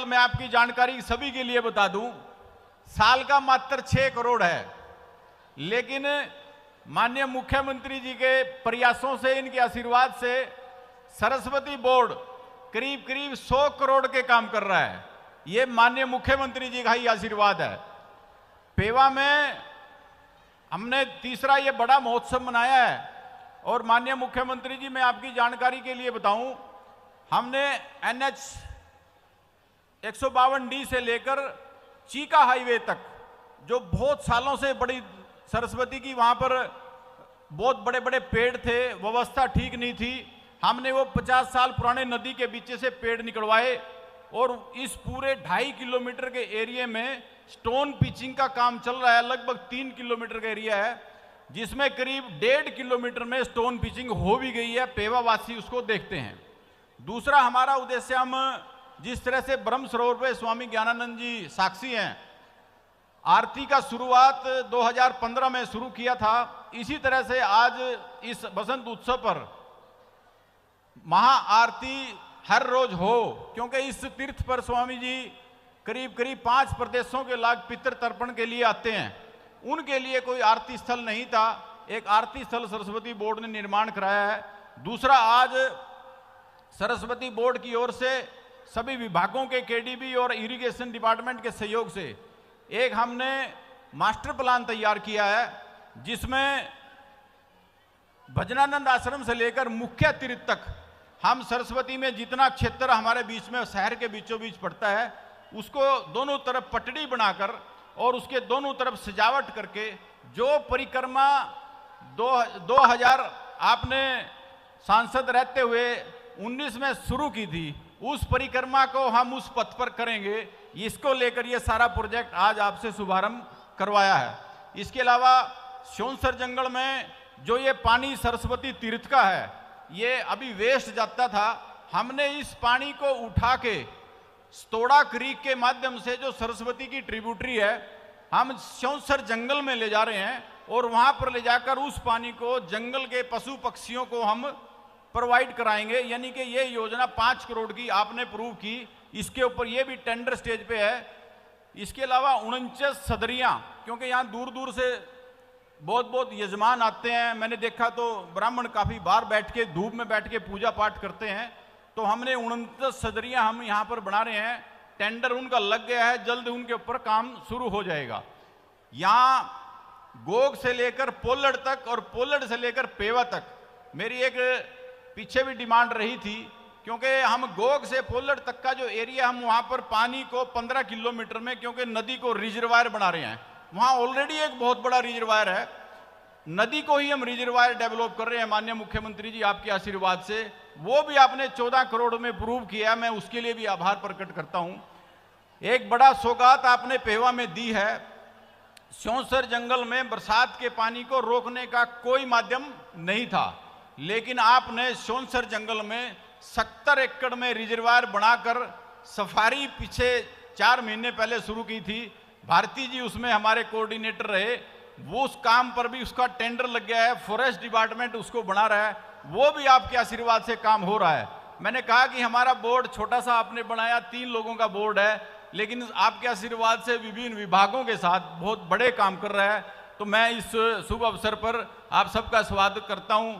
जंगल में आपकी जानकारी सभी के लिए बता दूं, साल का मात्र 6 करोड़ है, लेकिन माननीय मुख्यमंत्री जी के प्रयासों से, इनके आशीर्वाद से सरस्वती बोर्ड करीब करीब 100 करोड़ के काम कर रहा है। ये माननीय मुख्यमंत्री जी का ही आशीर्वाद है। पेवा में हमने तीसरा ये बड़ा महोत्सव मनाया है और माननीय मुख्यमंत्री जी, मैं आपकी जानकारी के लिए बताऊं, हमने NH 152D से लेकर चीका हाईवे तक, जो बहुत सालों से बड़ी सरस्वती की वहां पर बहुत बड़े बड़े पेड़ थे, व्यवस्था ठीक नहीं थी, हमने वो 50 साल पुराने नदी के बीच से पेड़ निकलवाए और इस पूरे 2.5 किलोमीटर के एरिया में स्टोन पिचिंग का काम चल रहा है। लगभग 3 किलोमीटर का एरिया है, जिसमें करीब 1.5 किलोमीटर में स्टोन पिचिंग हो भी गई है। पेवा वासी उसको देखते हैं। दूसरा हमारा उद्देश्य, हम जिस तरह से ब्रह्म सरोवर पे स्वामी ज्ञानानंद जी साक्षी हैं, आरती का शुरुआत 2015 में शुरू किया था, इसी तरह से आज इस बसंत उत्सव पर महाआरती हर रोज हो, क्योंकि इस तीर्थ पर स्वामी जी करीब करीब 5 प्रदेशों के लाग पितृ तर्पण के लिए आते हैं। उनके लिए कोई आरती स्थल नहीं था, एक आरती स्थल सरस्वती बोर्ड ने निर्माण कराया है। दूसरा, आज सरस्वती बोर्ड की ओर से सभी विभागों के KDB और इरिगेशन डिपार्टमेंट के सहयोग से एक हमने मास्टर प्लान तैयार किया है, जिसमें भजनानंद आश्रम से लेकर मुख्य तीर्थ तक हम सरस्वती में जितना क्षेत्र हमारे बीच में शहर के बीचों बीच पड़ता है, उसको दोनों तरफ पटड़ी बनाकर और उसके दोनों तरफ सजावट करके, जो परिक्रमा 2000 आपने सांसद रहते हुए 19 में शुरू की थी, उस परिक्रमा को हम उस पथ पर करेंगे। इसको लेकर ये सारा प्रोजेक्ट आज आपसे शुभारंभ करवाया है। इसके अलावा स्योंसर जंगल में जो ये पानी सरस्वती तीर्थ का है, ये अभी वेस्ट जाता था, हमने इस पानी को उठा के स्तोड़ा क्रीक के माध्यम से, जो सरस्वती की ट्रिब्यूटरी है, हम स्योंसर जंगल में ले जा रहे हैं और वहां पर ले जाकर उस पानी को जंगल के पशु पक्षियों को हम प्रोवाइड कराएंगे। यानी कि ये योजना 5 करोड़ की आपने प्रूव की, इसके ऊपर ये भी टेंडर स्टेज पे है। इसके अलावा 49 सदरियां, क्योंकि यहाँ दूर दूर से बहुत यजमान आते हैं, मैंने देखा तो ब्राह्मण काफी बार बैठ के धूप में बैठ के पूजा पाठ करते हैं, तो हमने 49 सदरियां हम यहाँ पर बना रहे हैं। टेंडर उनका लग गया है, जल्द उनके ऊपर काम शुरू हो जाएगा। यहाँ गोग से लेकर पोलड़ तक और पोलड़ से लेकर पेवा तक मेरी एक पीछे भी डिमांड रही थी, क्योंकि हम गोग से पोलड़ तक का जो एरिया, हम वहां पर पानी को 15 किलोमीटर में, क्योंकि नदी को रिजर्वायर बना रहे हैं, वहां ऑलरेडी एक बहुत बड़ा रिजर्वायर है, नदी को ही हम रिजर्वायर डेवलप कर रहे हैं माननीय मुख्यमंत्री जी आपके आशीर्वाद से। वो भी आपने 14 करोड़ में प्रूव किया, मैं उसके लिए भी आभार प्रकट करता हूं। एक बड़ा सौगात आपने पेवा में दी है। स्योंसर जंगल में बरसात के पानी को रोकने का कोई माध्यम नहीं था, लेकिन आपने स्योंसर जंगल में 70 एकड़ में रिजर्वायर बनाकर सफारी पीछे 4 महीने पहले शुरू की थी। भारती जी उसमें हमारे कोऑर्डिनेटर रहे, वो उस काम पर भी उसका टेंडर लग गया है, फॉरेस्ट डिपार्टमेंट उसको बना रहा है, वो भी आपके आशीर्वाद से काम हो रहा है। मैंने कहा कि हमारा बोर्ड छोटा सा आपने बनाया, 3 लोगों का बोर्ड है, लेकिन आपके आशीर्वाद से विभिन्न विभागों के साथ बहुत बड़े काम कर रहा है। तो मैं इस शुभ अवसर पर आप सबका स्वागत करता हूं।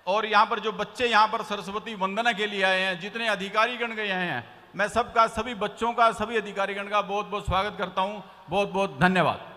और यहाँ पर जो बच्चे यहाँ पर सरस्वती वंदना के लिए आए हैं, जितने अधिकारीगण गए हैं, मैं सबका, सभी बच्चों का, सभी अधिकारीगण का बहुत बहुत स्वागत करता हूँ। बहुत बहुत धन्यवाद।